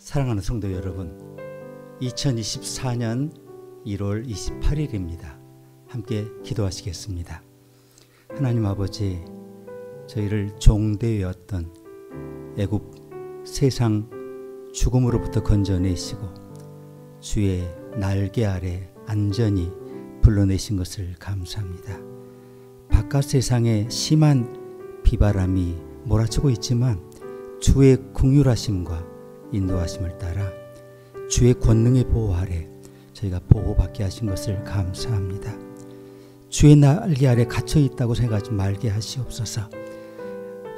사랑하는 성도 여러분, 2024년 1월 28일입니다. 함께 기도하시겠습니다. 하나님 아버지, 저희를 종되었던 애굽 세상 죽음으로부터 건져내시고 주의 날개 아래 안전히 불러내신 것을 감사합니다. 바깥 세상에 심한 비바람이 몰아치고 있지만 주의 긍휼하심과 인도하심을 따라 주의 권능의 보호 아래 저희가 보호받게 하신 것을 감사합니다. 주의 날개 아래 갇혀 있다고 생각하지 말게 하시옵소서.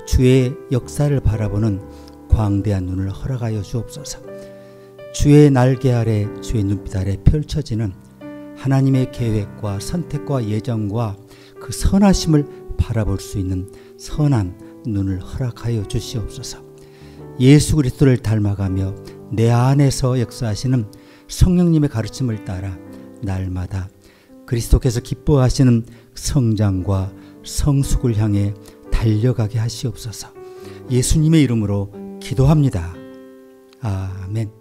주의 역사를 바라보는 광대한 눈을 허락하여 주옵소서. 주의 날개 아래, 주의 눈빛 아래 펼쳐지는 하나님의 계획과 선택과 예정과 그 선하심을 바라볼 수 있는 선한 눈을 허락하여 주시옵소서. 예수 그리스도를 닮아가며 내 안에서 역사하시는 성령님의 가르침을 따라 날마다 그리스도께서 기뻐하시는 성장과 성숙을 향해 달려가게 하시옵소서. 예수님의 이름으로 기도합니다. 아멘.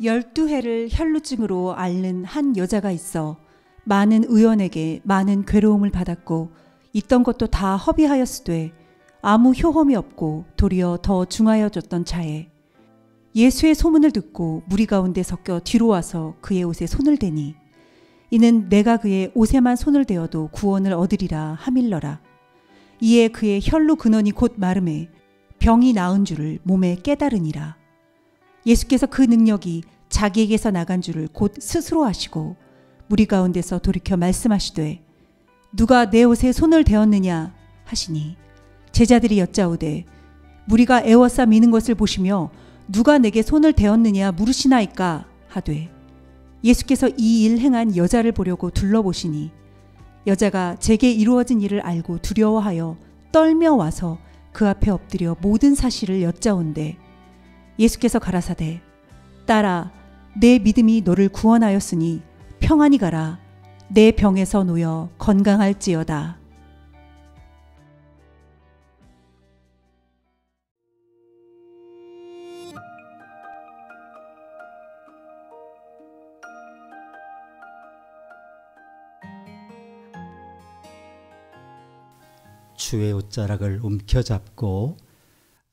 열두 해를 혈루증으로 앓는 한 여자가 있어 많은 의원에게 많은 괴로움을 받았고 있던 것도 다 허비하였으되 아무 효험이 없고 도리어 더 중하여졌던 차에 예수의 소문을 듣고 무리 가운데 섞여 뒤로 와서 그의 옷에 손을 대니 이는 내가 그의 옷에만 손을 대어도 구원을 얻으리라 하밀러라. 이에 그의 혈루 근원이 곧 마름에 병이 나은 줄을 몸에 깨달으니라. 예수께서 그 능력이 자기에게서 나간 줄을 곧 스스로 아시고 무리 가운데서 돌이켜 말씀하시되 누가 내 옷에 손을 대었느냐 하시니 제자들이 여짜오되 무리가 애워싸 미는 것을 보시며 누가 내게 손을 대었느냐 물으시나이까 하되 예수께서 이 일 행한 여자를 보려고 둘러보시니 여자가 제게 이루어진 일을 알고 두려워하여 떨며 와서 그 앞에 엎드려 모든 사실을 여짜온대 예수께서 가라사대 딸아 내 믿음이 너를 구원하였으니 평안히 가라 내 병에서 놓여 건강할지어다. 주의 옷자락을 움켜잡고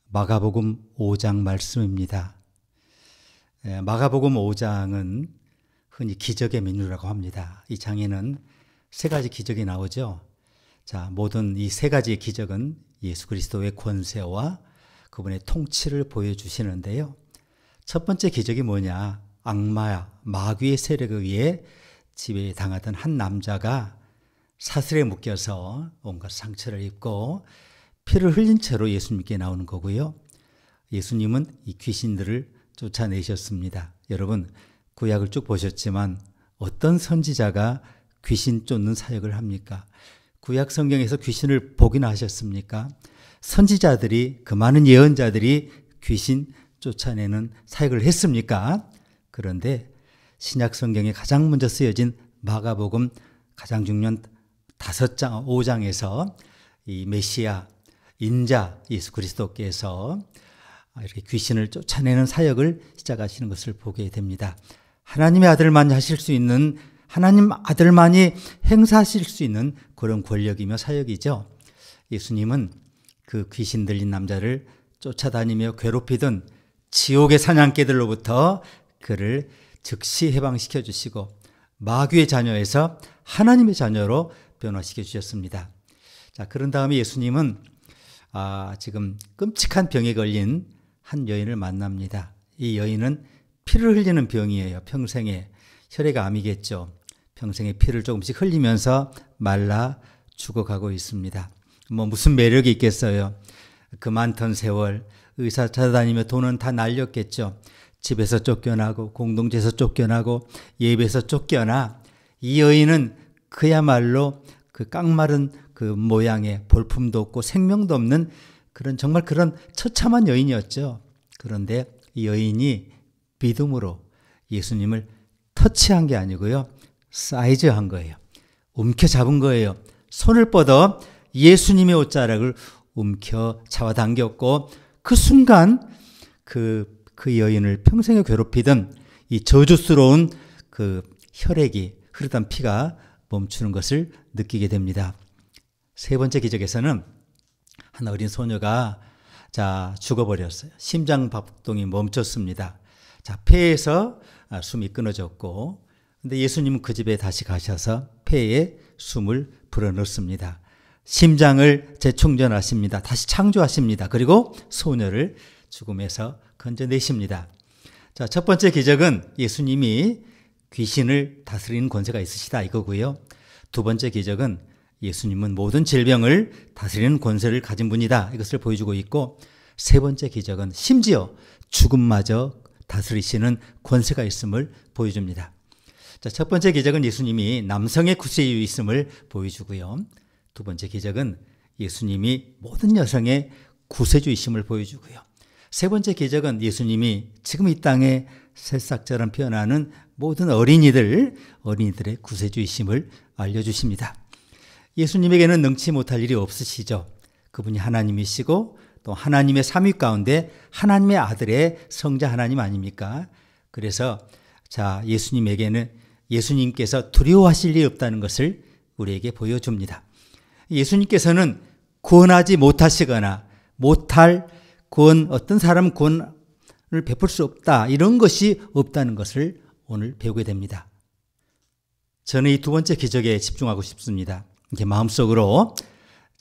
마가복음 5장 말씀입니다. 마가복음 5장은 흔히 기적의 민유라고 합니다. 이 장에는 세 가지 기적이 나오죠. 자, 모든 이 세 가지의 기적은 예수 그리스도의 권세와 그분의 통치를 보여주시는데요. 첫 번째 기적이 뭐냐? 악마야, 마귀의 세력에 의해 지배당하던 한 남자가 사슬에 묶여서 온갖 상처를 입고 피를 흘린 채로 예수님께 나오는 거고요. 예수님은 이 귀신들을 쫓아내셨습니다. 여러분, 구약을 쭉 보셨지만 어떤 선지자가 귀신 쫓는 사역을 합니까? 구약 성경에서 귀신을 보기나 하셨습니까? 선지자들이, 그 많은 예언자들이 귀신 쫓아내는 사역을 했습니까? 그런데 신약 성경에 가장 먼저 쓰여진 마가복음 가장 중요한 5장에서 이 메시아 인자 예수 그리스도께서 이렇게 귀신을 쫓아내는 사역을 시작하시는 것을 보게 됩니다. 하나님의 아들만이 하실 수 있는, 하나님 아들만이 행사하실 수 있는 그런 권력이며 사역이죠. 예수님은 그 귀신 들린 남자를 쫓아다니며 괴롭히던 지옥의 사냥개들로부터 그를 즉시 해방시켜 주시고 마귀의 자녀에서 하나님의 자녀로 변화시켜 주셨습니다. 자, 그런 다음에 예수님은 지금 끔찍한 병에 걸린 한 여인을 만납니다. 이 여인은 피를 흘리는 병이에요. 평생에 혈액암이겠죠. 평생에 피를 조금씩 흘리면서 말라 죽어가고 있습니다. 무슨 매력이 있겠어요. 그 많던 세월 의사 찾아다니며 돈은 다 날렸겠죠. 집에서 쫓겨나고 공동체에서 쫓겨나고 예배에서 쫓겨나 이 여인은 그야말로 그 깡마른 그 모양의 볼품도 없고 생명도 없는 정말 그런 처참한 여인이었죠. 그런데 이 여인이 믿음으로 예수님을 터치한 게 아니고요. 사이즈한 거예요. 움켜잡은 거예요. 손을 뻗어 예수님의 옷자락을 움켜 잡아당겼고 그 순간 그 여인을 평생에 괴롭히던 이 저주스러운 그 혈액이 흐르던 피가 멈추는 것을 느끼게 됩니다. 세 번째 기적에서는 한 어린 소녀가 죽어버렸어요. 심장박동이 멈췄습니다. 폐에서 숨이 끊어졌고, 근데 예수님은 그 집에 다시 가셔서 폐에 숨을 불어넣습니다. 심장을 재충전하십니다. 다시 창조하십니다. 그리고 소녀를 죽음에서 건져내십니다. 첫 번째 기적은 예수님이 귀신을 다스리는 권세가 있으시다 이거고요. 두 번째 기적은 예수님은 모든 질병을 다스리는 권세를 가진 분이다 이것을 보여주고 있고, 세 번째 기적은 심지어 죽음마저 다스리시는 권세가 있음을 보여줍니다. 첫 번째 기적은 예수님이 남성의 구세주에 있음을 보여주고요. 두 번째 기적은 예수님이 모든 여성의 구세주이심을 보여주고요. 세 번째 기적은 예수님이 지금 이 땅에 새싹처럼 피어나는 모든 어린이들의 구세주이심을 알려주십니다. 예수님에게는 능치 못할 일이 없으시죠. 그분이 하나님이시고 또 하나님의 삼위 가운데 하나님의 아들의 성자 하나님 아닙니까? 그래서 예수님에게는 예수님께서 두려워하실 일이 없다는 것을 우리에게 보여줍니다. 예수님께서는 구원하지 못하시거나 못할 구원, 어떤 사람은 구원을 베풀 수 없다 이런 것이 없다는 것을 오늘 배우게 됩니다. 저는 이 두 번째 기적에 집중하고 싶습니다. 이렇게 마음속으로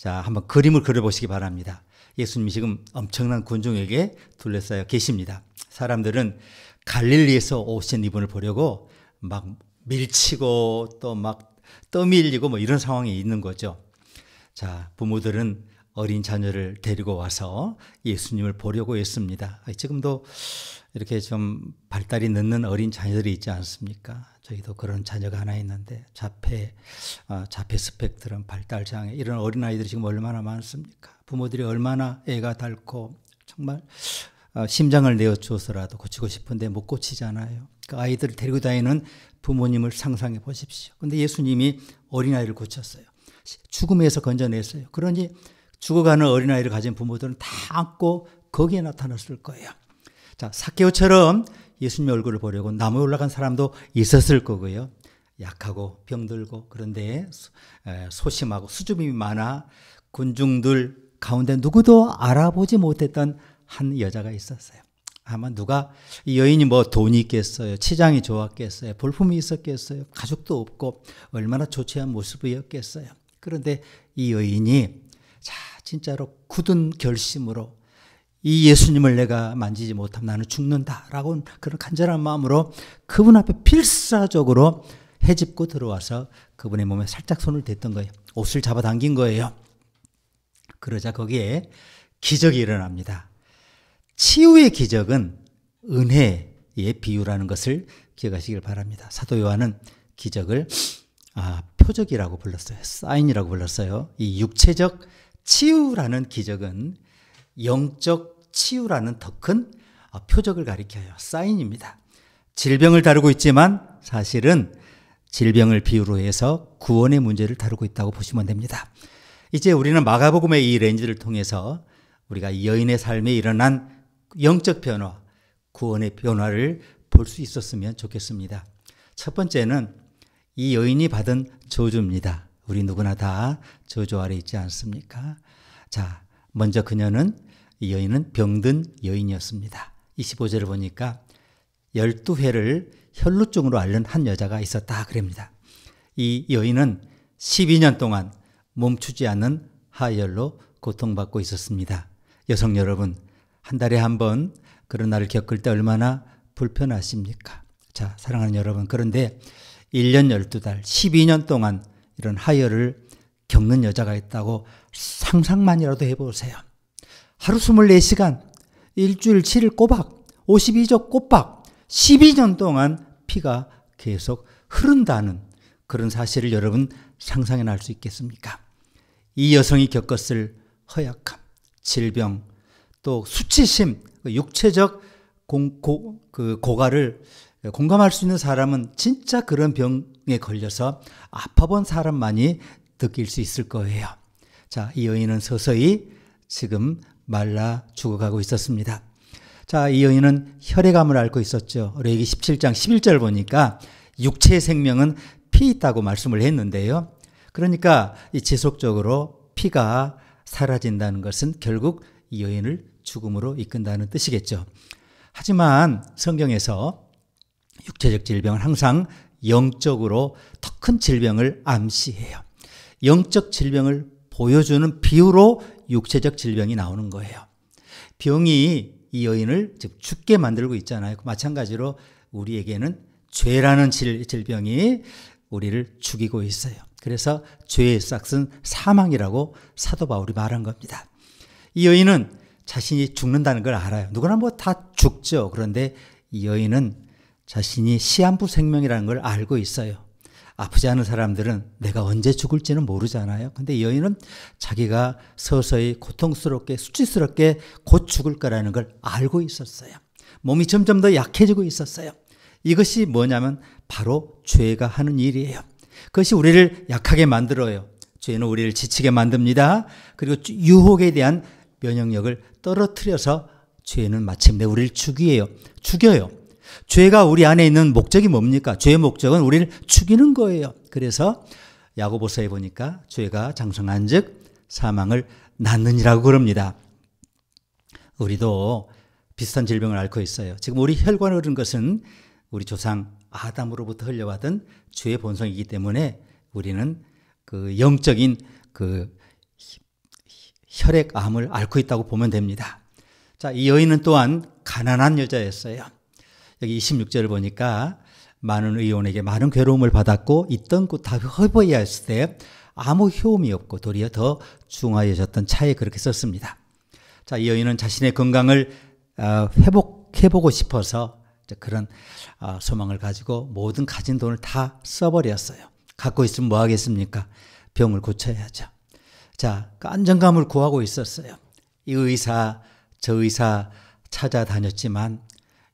한번 그림을 그려보시기 바랍니다. 예수님이 지금 엄청난 군중에게 둘러싸여 계십니다. 사람들은 갈릴리에서 오신 이분을 보려고 막 밀치고 또 막 떠밀리고 뭐 이런 상황이 있는 거죠. 부모들은 어린 자녀를 데리고 와서 예수님을 보려고 했습니다. 지금도 이렇게 좀 발달이 늦는 어린 자녀들이 있지 않습니까? 저희도 그런 자녀가 하나 있는데 자폐 스펙트럼 발달장애 이런 어린아이들이 지금 얼마나 많습니까? 부모들이 얼마나 애가 닳고 정말 심장을 내어주어서라도 고치고 싶은데 못 고치잖아요. 그 아이들을 데리고 다니는 부모님을 상상해 보십시오. 그런데 예수님이 어린아이를 고쳤어요. 죽음에서 건져냈어요. 그러니 죽어가는 어린아이를 가진 부모들은 다 안고 거기에 나타났을 거예요. 삭개오처럼 예수님의 얼굴을 보려고 나무에 올라간 사람도 있었을 거고요. 약하고 병들고 그런데 소심하고 수줍음이 많아 군중들 가운데 누구도 알아보지 못했던 한 여자가 있었어요. 아마 누가 이 여인이 뭐 돈이 있겠어요, 치장이 좋았겠어요, 볼품이 있었겠어요, 가족도 없고 얼마나 조치한 모습이었겠어요. 그런데 이 여인이 진짜로 굳은 결심으로 이 예수님을 내가 만지지 못하면 나는 죽는다라고 그런 간절한 마음으로 그분 앞에 필사적으로 헤집고 들어와서 그분의 몸에 살짝 손을 댔던 거예요. 옷을 잡아당긴 거예요. 그러자 거기에 기적이 일어납니다. 치유의 기적은 은혜의 비유라는 것을 기억하시길 바랍니다. 사도 요한은 기적을 표적이라고 불렀어요. 사인이라고 불렀어요. 이 육체적 치유라는 기적은 영적 치유라는 더 큰 표적을 가리켜요. 사인입니다. 질병을 다루고 있지만 사실은 질병을 비유로 해서 구원의 문제를 다루고 있다고 보시면 됩니다. 이제 우리는 마가복음의 이 렌즈를 통해서 우리가 이 여인의 삶에 일어난 영적 변화, 구원의 변화를 볼 수 있었으면 좋겠습니다. 첫 번째는 이 여인이 받은 저주입니다. 우리 누구나 다 저주 아래 있지 않습니까? 먼저 이 여인은 병든 여인이었습니다. 25절을 보니까 12회를 혈루증으로 앓는 한 여자가 있었다 그럽니다. 이 여인은 12년 동안 멈추지 않는 하혈로 고통받고 있었습니다. 여성 여러분, 한 달에 한 번 그런 날을 겪을 때 얼마나 불편하십니까? 사랑하는 여러분, 그런데 1년 12달, 12년 동안 이런 하혈을 겪는 여자가 있다고 상상만이라도 해보세요. 하루 24시간, 일주일 7일 꼬박, 52적 꼬박, 12년 동안 피가 계속 흐른다는 그런 사실을 여러분 상상해 낼 수 있겠습니까? 이 여성이 겪었을 허약함, 질병, 또 수치심, 육체적 고갈을 공감할 수 있는 사람은 진짜 그런 병에 걸려서 아파본 사람만이 느낄 수 있을 거예요. 자, 이 여인은 서서히 지금 말라 죽어가고 있었습니다. 자, 이 여인은 혈액암을 앓고 있었죠. 레위기 17장 11절 보니까 육체의 생명은 피 있다고 말씀을 했는데요. 그러니까 이 지속적으로 피가 사라진다는 것은 결국 이 여인을 죽음으로 이끈다는 뜻이겠죠. 하지만 성경에서 육체적 질병은 항상 영적으로 더 큰 질병을 암시해요. 영적 질병을 보여주는 비유로 육체적 질병이 나오는 거예요. 병이 이 여인을 지금 죽게 만들고 있잖아요. 마찬가지로 우리에게는 죄라는 질병이 우리를 죽이고 있어요. 그래서 죄의 싹은 사망이라고 사도 바울이 말한 겁니다. 이 여인은 자신이 죽는다는 걸 알아요. 누구나 뭐 다 죽죠. 그런데 이 여인은 자신이 시한부 생명이라는 걸 알고 있어요. 아프지 않은 사람들은 내가 언제 죽을지는 모르잖아요. 근데 이 여인은 자기가 서서히 고통스럽게 수치스럽게 곧 죽을 거라는 걸 알고 있었어요. 몸이 점점 더 약해지고 있었어요. 이것이 뭐냐면 바로 죄가 하는 일이에요. 그것이 우리를 약하게 만들어요. 죄는 우리를 지치게 만듭니다. 그리고 유혹에 대한 면역력을 떨어뜨려서 죄는 마침내 우리를 죽여요. 죄가 우리 안에 있는 목적이 뭡니까? 죄의 목적은 우리를 죽이는 거예요. 그래서 야고보서에 보니까 죄가 장성한 즉 사망을 낳느니라고 그럽니다. 우리도 비슷한 질병을 앓고 있어요. 지금 우리 혈관을 흐른 것은 우리 조상 아담으로부터 흘려받은 죄의 본성이기 때문에 우리는 그 영적인 그 혈액암을 앓고 있다고 보면 됩니다. 자, 이 여인은 또한 가난한 여자였어요. 여기 26절을 보니까 많은 의원에게 많은 괴로움을 받았고 있던 곳 다 허비하였을 때 아무 효험이 없고 도리어 더 중하여졌던 차에 그렇게 썼습니다. 자, 이 여인은 자신의 건강을 회복해보고 싶어서 그런 소망을 가지고 모든 가진 돈을 다 써버렸어요. 갖고 있으면 뭐 하겠습니까? 병을 고쳐야죠. 자, 그 안정감을 구하고 있었어요. 이 의사, 저 의사 찾아다녔지만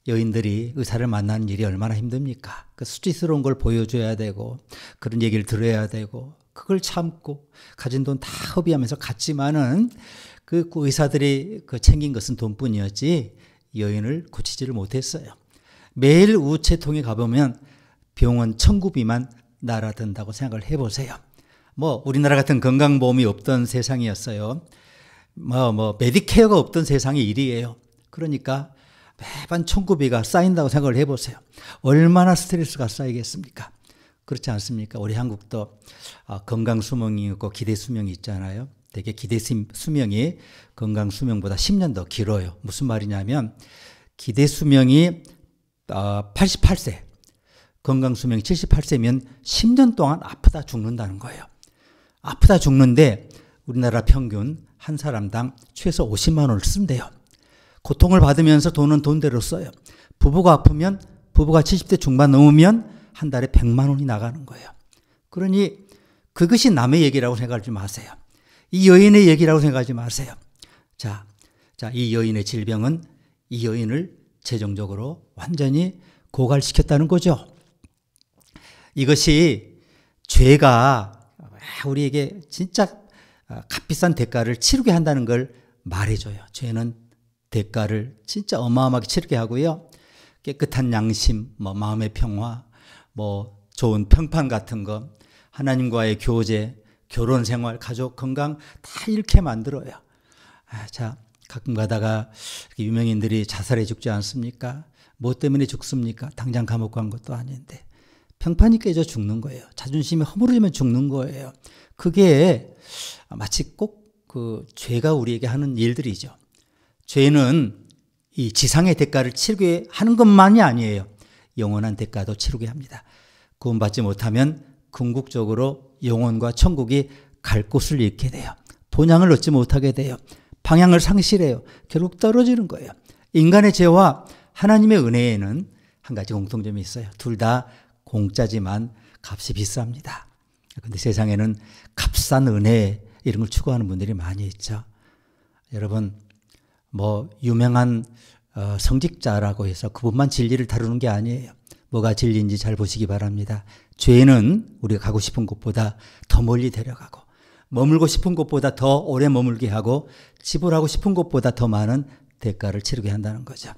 여인들이 의사를 만나는 일이 얼마나 힘듭니까? 그 수치스러운 걸 보여줘야 되고 그런 얘기를 들어야 되고 그걸 참고 가진 돈 다 허비하면서 갔지만은 그 의사들이 챙긴 것은 돈뿐이었지 여인을 고치지를 못했어요. 매일 우체통에 가보면 병원 청구비만 날아든다고 생각을 해보세요. 뭐 우리나라 같은 건강보험이 없던 세상이었어요. 메디케어가 없던 세상의 일이에요. 그러니까 매번 청구비가 쌓인다고 생각을 해보세요. 얼마나 스트레스가 쌓이겠습니까? 그렇지 않습니까? 우리 한국도 건강수명이 있고 기대수명이 있잖아요. 되게 기대수명이 건강수명보다 10년 더 길어요. 무슨 말이냐면 기대수명이 88세, 건강수명이 78세면 10년 동안 아프다 죽는다는 거예요. 아프다 죽는데 우리나라 평균 한 사람당 최소 50만 원을 쓴대요. 고통을 받으면서 돈은 돈대로 써요. 부부가 아프면 부부가 70대 중반 넘으면 한 달에 100만 원이 나가는 거예요. 그러니 그것이 남의 얘기라고 생각하지 마세요. 이 여인의 얘기라고 생각하지 마세요. 자, 이 여인의 질병은 이 여인을 재정적으로 완전히 고갈시켰다는 거죠. 이것이 죄가 우리에게 진짜 값비싼 대가를 치르게 한다는 걸 말해줘요. 죄는 대가를 진짜 어마어마하게 치르게 하고요. 깨끗한 양심, 마음의 평화, 좋은 평판 같은 거, 하나님과의 교제, 결혼 생활, 가족 건강 다 잃게 만들어요. 자, 가끔 가다가 유명인들이 자살해 죽지 않습니까? 뭐 때문에 죽습니까? 당장 감옥 간 것도 아닌데. 평판이 깨져 죽는 거예요. 자존심이 허물어지면 죽는 거예요. 그게 마치 꼭 그 죄가 우리에게 하는 일들이죠. 죄는 이 지상의 대가를 치르게 하는 것만이 아니에요. 영원한 대가도 치르게 합니다. 구원받지 못하면 궁극적으로 영혼과 천국이 갈 곳을 잃게 돼요. 본향을 얻지 못하게 돼요. 방향을 상실해요. 결국 떨어지는 거예요. 인간의 죄와 하나님의 은혜에는 한 가지 공통점이 있어요. 둘 다 공짜지만 값이 비쌉니다. 그런데 세상에는 값싼 은혜 이런 걸 추구하는 분들이 많이 있죠. 여러분 유명한 성직자라고 해서 그분만 진리를 다루는 게 아니에요. 뭐가 진리인지 잘 보시기 바랍니다. 죄는 우리가 가고 싶은 곳보다 더 멀리 데려가고 머물고 싶은 곳보다 더 오래 머물게 하고 지불하고 싶은 곳보다 더 많은 대가를 치르게 한다는 거죠.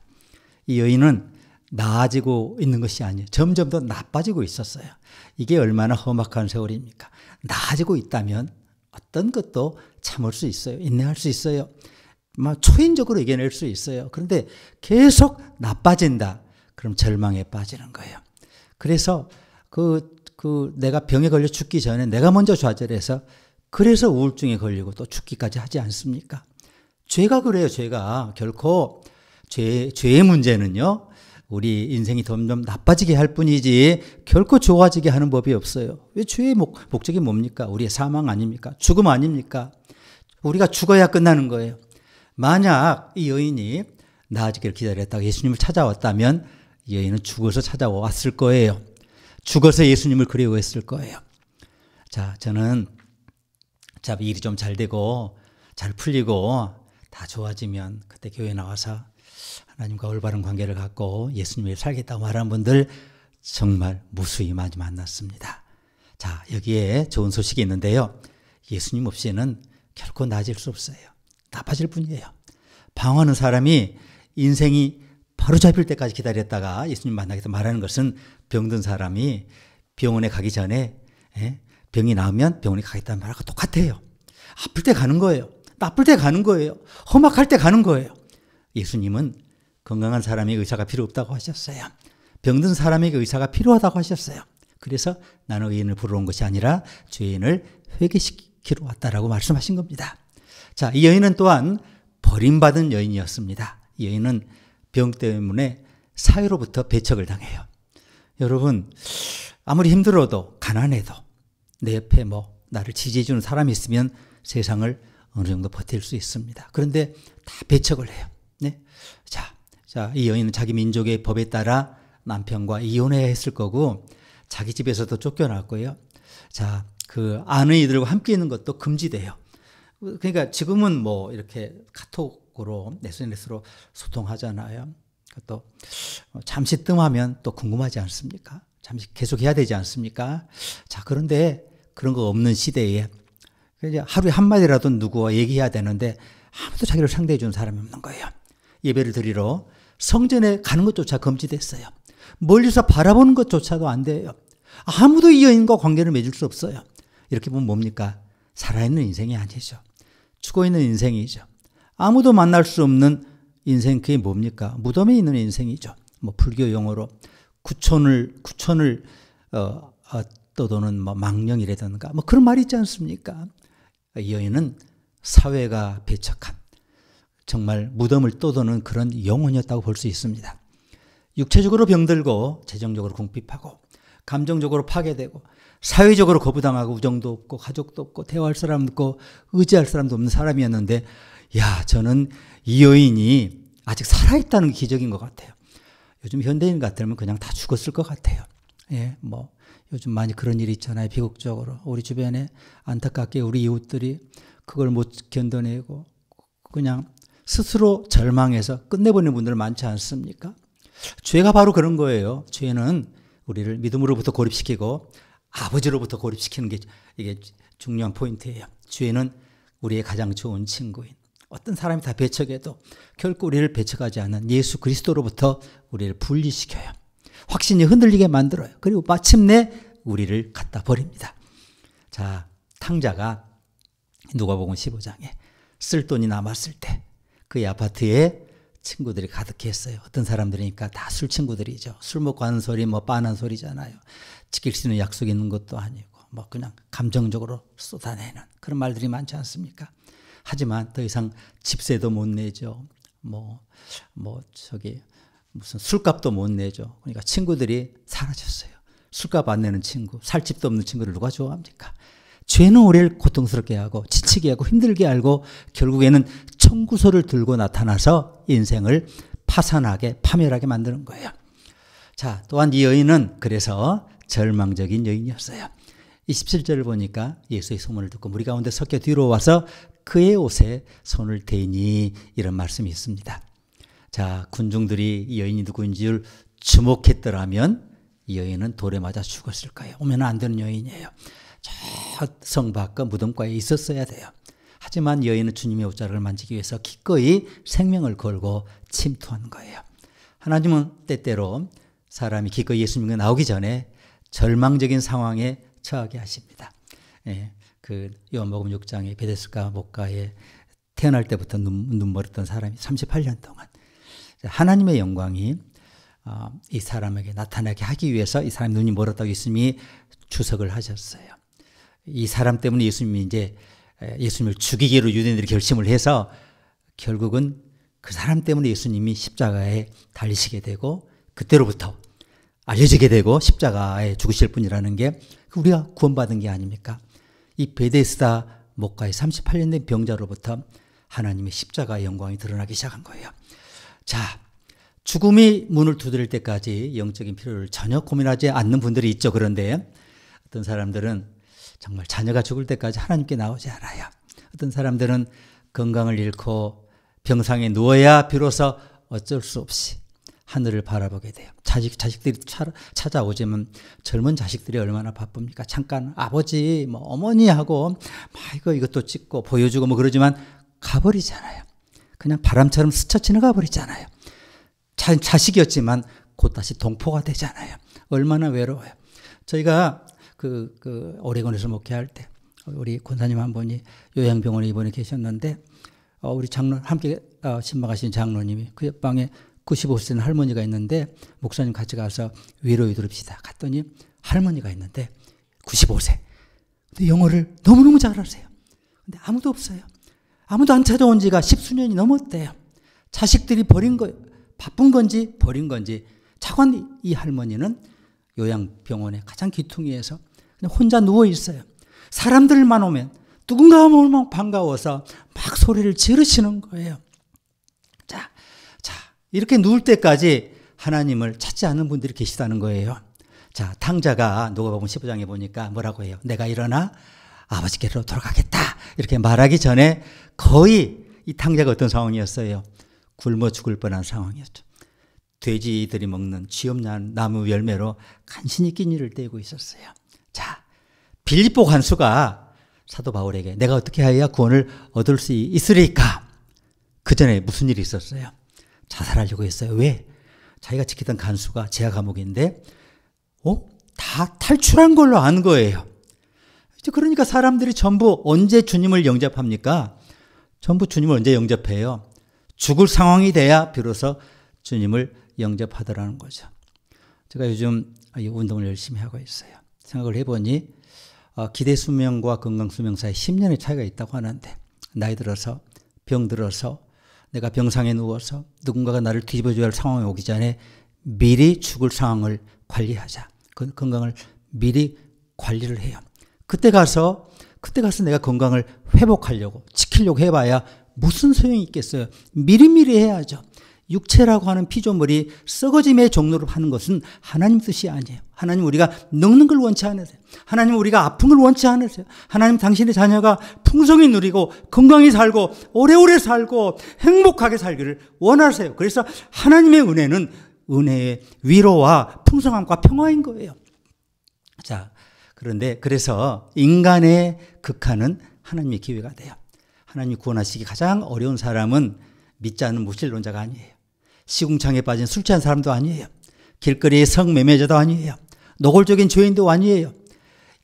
이 여인은 나아지고 있는 것이 아니에요. 점점 더 나빠지고 있었어요. 이게 얼마나 험악한 세월입니까? 나아지고 있다면 어떤 것도 참을 수 있어요. 인내할 수 있어요. 막 초인적으로 이겨낼 수 있어요. 그런데 계속 나빠진다. 그럼 절망에 빠지는 거예요. 그래서 내가 병에 걸려 죽기 전에 내가 먼저 좌절해서 그래서 우울증에 걸리고 또 죽기까지 하지 않습니까? 죄가 그래요. 죄가 결코 죄의 문제는요. 우리 인생이 점점 나빠지게 할 뿐이지 결코 좋아지게 하는 법이 없어요. 왜 죄의 목적이 뭡니까? 우리의 사망 아닙니까? 죽음 아닙니까? 우리가 죽어야 끝나는 거예요. 만약 이 여인이 나아지기를 기다렸다가 예수님을 찾아왔다면 이 여인은 죽어서 찾아왔을 거예요. 죽어서 예수님을 그리워했을 거예요. 자, 저는 일이 좀 잘 되고 잘 풀리고 다 좋아지면 그때 교회 나와서 하나님과 올바른 관계를 갖고 예수님을 살겠다고 말하는 분들 정말 무수히 많이 만났습니다. 자, 여기에 좋은 소식이 있는데요. 예수님 없이는 결코 나아질 수 없어요. 나빠질 뿐이에요. 방황하는 사람이 인생이 바로 잡힐 때까지 기다렸다가 예수님 만나겠다 말하는 것은 병든 사람이 병원에 가기 전에 병이 나으면 병원에 가겠다는 말하고 똑같아요. 아플 때 가는 거예요. 나쁠 때 가는 거예요. 험악할 때 가는 거예요. 예수님은 건강한 사람에게 의사가 필요 없다고 하셨어요. 병든 사람에게 의사가 필요하다고 하셨어요. 그래서 나는 의인을 부르러 온 것이 아니라 죄인을 회개시키러 왔다라고 말씀하신 겁니다. 자, 이 여인은 또한 버림받은 여인이었습니다. 이 여인은 병 때문에 사회로부터 배척을 당해요. 여러분, 아무리 힘들어도 가난해도 내 옆에 나를 지지해주는 사람이 있으면 세상을 어느 정도 버틸 수 있습니다. 그런데 다 배척을 해요. 네? 자, 이 여인은 자기 민족의 법에 따라 남편과 이혼해야 했을 거고 자기 집에서도 쫓겨났고요. 자, 그 아내들과 함께 있는 것도 금지돼요. 그러니까 지금은 이렇게 카톡으로 SNS로 소통하잖아요. 또 잠시 뜸하면 또 궁금하지 않습니까? 잠시 계속 해야 되지 않습니까? 자, 그런데 그런 거 없는 시대에 하루에 한마디라도 누구와 얘기해야 되는데 아무도 자기를 상대해 주는 사람이 없는 거예요. 예배를 드리러 성전에 가는 것조차 금지됐어요. 멀리서 바라보는 것조차도 안 돼요. 아무도 이 여인과 관계를 맺을 수 없어요. 이렇게 보면 뭡니까? 살아있는 인생이 아니죠. 죽어있는 인생이죠. 아무도 만날 수 없는 인생, 그게 뭡니까? 무덤에 있는 인생이죠. 불교 용어로 구천을 떠도는 망령이라든가 그런 말이 있지 않습니까? 이 여인은 사회가 배척한 정말 무덤을 떠도는 그런 영혼이었다고 볼 수 있습니다. 육체적으로 병들고 재정적으로 궁핍하고 감정적으로 파괴되고 사회적으로 거부당하고 우정도 없고 가족도 없고 대화할 사람도 없고 의지할 사람도 없는 사람이었는데 저는 이 여인이 아직 살아있다는 게 기적인 것 같아요. 요즘 현대인 같으면 그냥 다 죽었을 것 같아요. 요즘 많이 그런 일이 있잖아요. 비극적으로 우리 주변에 안타깝게 우리 이웃들이 그걸 못 견뎌내고 그냥 스스로 절망해서 끝내버리는 분들 많지 않습니까? 죄가 바로 그런 거예요. 죄는 우리를 믿음으로부터 고립시키고 아버지로부터 고립시키는 게 이게 중요한 포인트예요. 죄는 우리의 가장 좋은 친구인 어떤 사람이 다 배척해도 결코 우리를 배척하지 않는 예수 그리스도로부터 우리를 분리시켜요. 확신이 흔들리게 만들어요. 그리고 마침내 우리를 갖다 버립니다. 자, 탕자가 누가복음 15장에 쓸 돈이 남았을 때 그의 아파트에 친구들이 가득했어요. 어떤 사람들이니까 다 술 친구들이죠. 술 먹고 하는 소리 빤한 소리잖아요. 지킬 수 있는 약속이 있는 것도 아니고 그냥 감정적으로 쏟아내는 그런 말들이 많지 않습니까? 하지만 더 이상 집세도 못 내죠. 무슨 술값도 못 내죠. 그러니까 친구들이 사라졌어요. 술값 안 내는 친구, 살 집도 없는 친구를 누가 좋아합니까? 죄는 우리를 고통스럽게 하고 지치게 하고 힘들게 알고 결국에는 청구서를 들고 나타나서 인생을 파산하게 파멸하게 만드는 거예요. 자, 또한 이 여인은 그래서 절망적인 여인이었어요. 27절을 보니까 예수의 소문을 듣고 무리 가운데 섞여 뒤로 와서 그의 옷에 손을 대니 이런 말씀이 있습니다. 자, 군중들이 이 여인이 누구인지를 주목했더라면 이 여인은 돌에 맞아 죽었을 거예요. 오면 안 되는 여인이에요. 저 성 밖 무덤가에 있었어야 돼요. 하지만 여인은 주님의 옷자락을 만지기 위해서 기꺼이 생명을 걸고 침투한 거예요. 하나님은 때때로 사람이 기꺼이 예수님과 나오기 전에 절망적인 상황에 처하게 하십니다. 예, 그 요한복음 6장에 베데스다 목가에 태어날 때부터 눈멀었던 사람이 38년 동안 하나님의 영광이 이 사람에게 나타나게 하기 위해서 이 사람 눈이 멀었다고 예수님이 주석을 하셨어요. 이 사람 때문에 예수님이 이제 예수님을 죽이기로 유대인들이 결심을 해서 결국은 그 사람 때문에 예수님이 십자가에 달리시게 되고 그때로부터 알려지게 되고 십자가에 죽으실 분이라는 게 우리가 구원받은 게 아닙니까? 이 베데스다 목가의 38년 된 병자로부터 하나님의 십자가의 영광이 드러나기 시작한 거예요. 자, 죽음이 문을 두드릴 때까지 영적인 필요를 전혀 고민하지 않는 분들이 있죠. 그런데 어떤 사람들은 정말 자녀가 죽을 때까지 하나님께 나오지 않아요. 어떤 사람들은 건강을 잃고 병상에 누워야 비로소 어쩔 수 없이 하늘을 바라보게 돼요. 자식들이 찾아오지만 젊은 자식들이 얼마나 바쁩니까? 잠깐 아버지, 어머니하고 이것도 찍고 보여주고 그러지만 가버리잖아요. 그냥 바람처럼 스쳐 지나가 버리잖아요. 자식이었지만 곧 다시 동포가 되잖아요. 얼마나 외로워요. 저희가 오레곤에서 목회할 때 우리 권사님 한 분이 요양병원에 입원해 계셨는데 우리 함께 신방하신 장로님이 그 옆방에 95세 된 할머니가 있는데 목사님 같이 가서 위로해 드립시다. 갔더니 할머니가 있는데 95세. 근데 영어를 너무너무 잘하세요. 근데 아무도 없어요. 아무도 안 찾아온 지가 10수년이 넘었대요. 자식들이 버린 거예요. 바쁜 건지 버린 건지. 차관 이 할머니는 요양병원의 가장 귀퉁이에서 그냥 혼자 누워 있어요. 사람들만 오면 누군가 오면 반가워서 막 소리를 지르시는 거예요. 자, 이렇게 누울 때까지 하나님을 찾지 않는 분들이 계시다는 거예요. 자, 탕자가 누가복음 15장에 보니까 뭐라고 해요? 내가 일어나 아버지께로 돌아가겠다. 이렇게 말하기 전에 거의 이 탕자가 어떤 상황이었어요? 굶어 죽을 뻔한 상황이었죠. 돼지들이 먹는 쥐엄나무 열매로 간신히 끼니를 떼고 있었어요. 자, 빌립보 간수가 사도 바울에게 내가 어떻게 해야 구원을 얻을 수 있으리까? 그 전에 무슨 일이 있었어요? 자살하려고 했어요. 왜? 자기가 지키던 간수가 지하 감옥인데 다 탈출한 걸로 안 거예요. 그러니까 사람들이 전부 언제 주님을 영접합니까? 전부 주님을 언제 영접해요? 죽을 상황이 돼야 비로소 주님을 영접하더라는 거죠. 제가 요즘 이 운동을 열심히 하고 있어요. 생각을 해보니 기대 수명과 건강 수명 사이에 10년의 차이가 있다고 하는데 나이 들어서 병 들어서 내가 병상에 누워서 누군가가 나를 뒤집어줘야 할 상황이 오기 전에 미리 죽을 상황을 관리하자. 그 건강을 미리 관리를 해요. 그때 가서 내가 건강을 회복하려고 지키려고 해봐야 무슨 소용이 있겠어요. 미리미리 해야죠. 육체라고 하는 피조물이 썩어짐의 종로로 하는 것은 하나님 뜻이 아니에요. 하나님 우리가 늙는 걸 원치 않으세요. 하나님 우리가 아픈 걸 원치 않으세요. 하나님 당신의 자녀가 풍성히 누리고 건강히 살고 오래오래 살고 행복하게 살기를 원하세요. 그래서 하나님의 은혜는 은혜의 위로와 풍성함과 평화인 거예요. 자, 그래서 인간의 극한은 하나님의 기회가 돼요. 하나님이 구원하시기 가장 어려운 사람은 믿지 않는 무신론자가 아니에요. 시궁창에 빠진 술 취한 사람도 아니에요. 길거리의 성매매자도 아니에요. 노골적인 죄인도 아니에요.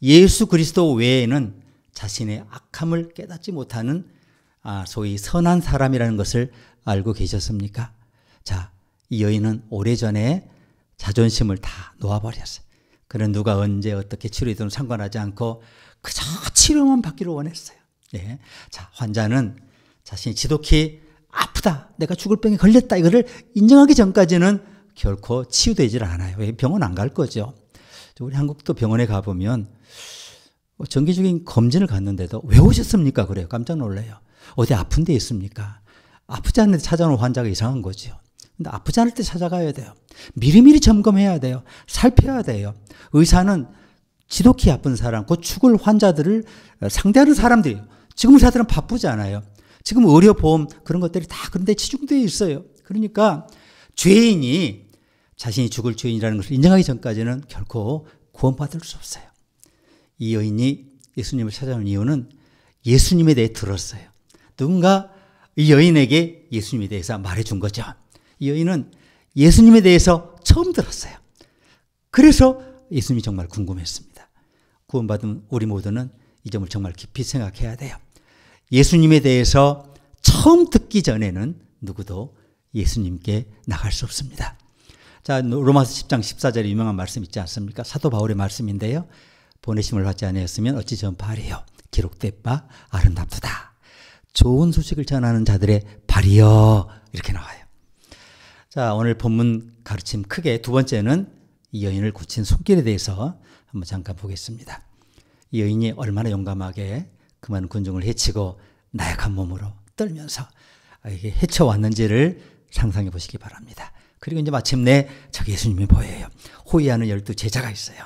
예수 그리스도 외에는 자신의 악함을 깨닫지 못하는 소위 선한 사람이라는 것을 알고 계셨습니까? 자, 이 여인은 오래전에 자존심을 다 놓아버렸어요. 그는 누가 언제 어떻게 치료해도 상관하지 않고 그저 치료만 받기를 원했어요. 예. 자, 환자는 자신이 지독히 아프다, 내가 죽을 병에 걸렸다 이거를 인정하기 전까지는 결코 치유되질 않아요. 왜? 병원 안 갈 거죠. 우리 한국도 병원에 가보면 정기적인 검진을 갔는데도 왜 오셨습니까? 그래요. 깜짝 놀라요. 어디 아픈 데 있습니까? 아프지 않을 때 찾아오는 환자가 이상한 거죠. 근데 아프지 않을 때 찾아가야 돼요. 미리미리 점검해야 돼요. 살펴야 돼요. 의사는 지독히 아픈 사람, 곧 죽을 환자들을 상대하는 사람들이에요. 지금 의사들은 바쁘지 않아요. 지금 의료보험 그런 것들이 다 그런 데 치중되어 있어요. 그러니까 죄인이 자신이 죽을 죄인이라는 것을 인정하기 전까지는 결코 구원받을 수 없어요. 이 여인이 예수님을 찾아온 이유는 예수님에 대해 들었어요. 누군가 이 여인에게 예수님에 대해서 말해준 거죠. 이 여인은 예수님에 대해서 처음 들었어요. 그래서 예수님이 정말 궁금했습니다. 구원받은 우리 모두는 이 점을 정말 깊이 생각해야 돼요. 예수님에 대해서 처음 듣기 전에는 누구도 예수님께 나갈 수 없습니다. 자, 로마서 10장 14절에 유명한 말씀 있지 않습니까? 사도 바울의 말씀인데요. 보내심을 받지 아니하였으면 어찌 전파하리요. 기록된 바 아름답도다. 좋은 소식을 전하는 자들의 발이여. 이렇게 나와요. 자, 오늘 본문 가르침 크게 두 번째는 이 여인을 고친 손길에 대해서 한번 잠깐 보겠습니다. 이 여인이 얼마나 용감하게 그 많은 군중을 해치고 나약한 몸으로 떨면서 이게 헤쳐왔는지를 상상해 보시기 바랍니다. 그리고 이제 마침내 저기 예수님이 보여요. 호위하는 12 제자가 있어요.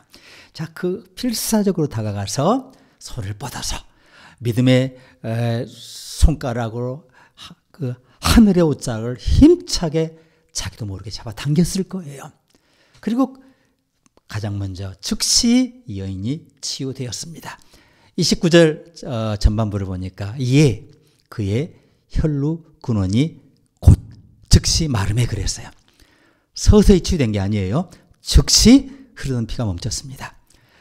자, 그 필사적으로 다가가서 손을 뻗어서 믿음의 손가락으로 그 하늘의 옷장을 힘차게 자기도 모르게 잡아당겼을 거예요. 그리고 가장 먼저 즉시 이 여인이 치유되었습니다. 29절 전반부를 보니까 이에 그의 혈루 근원이 곧 즉시 마름에 그랬어요. 서서히 치유된 게 아니에요. 즉시 흐르는 피가 멈췄습니다.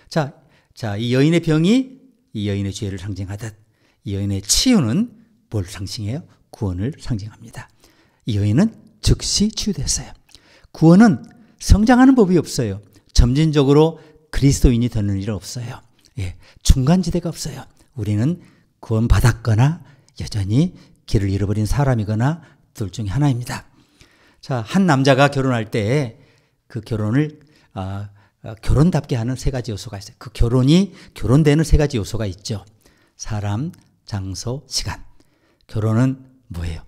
자, 이 여인의 병이 이 여인의 죄를 상징하듯 이 여인의 치유는 뭘 상징해요? 구원을 상징합니다. 이 여인은 즉시 치유됐어요. 구원은 성장하는 법이 없어요. 점진적으로 그리스도인이 되는 일은 없어요. 예, 중간지대가 없어요. 우리는 구원받았거나 여전히 길을 잃어버린 사람이거나 둘 중에 하나입니다. 자, 한 남자가 결혼할 때 그 결혼을 결혼답게 하는 세 가지 요소가 있어요. 그 결혼되는 세 가지 요소가 있죠. 사람, 장소, 시간. 결혼은 뭐예요?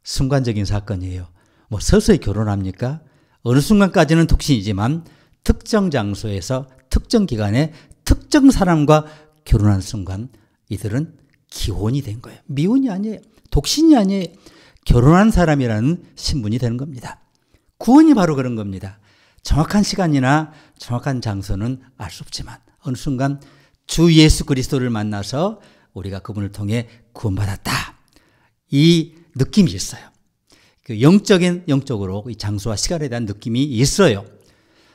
순간적인 사건이에요. 뭐 서서히 결혼합니까? 어느 순간까지는 독신이지만 특정 장소에서 특정 기간에 특정 사람과 결혼한 순간 이들은 기혼이 된 거예요. 미혼이 아니에요. 독신이 아니에요. 결혼한 사람이라는 신분이 되는 겁니다. 구원이 바로 그런 겁니다. 정확한 시간이나 정확한 장소는 알 수 없지만 어느 순간 주 예수 그리스도를 만나서 우리가 그분을 통해 구원받았다. 이 느낌이 있어요. 그 영적으로 이 장소와 시간에 대한 느낌이 있어요.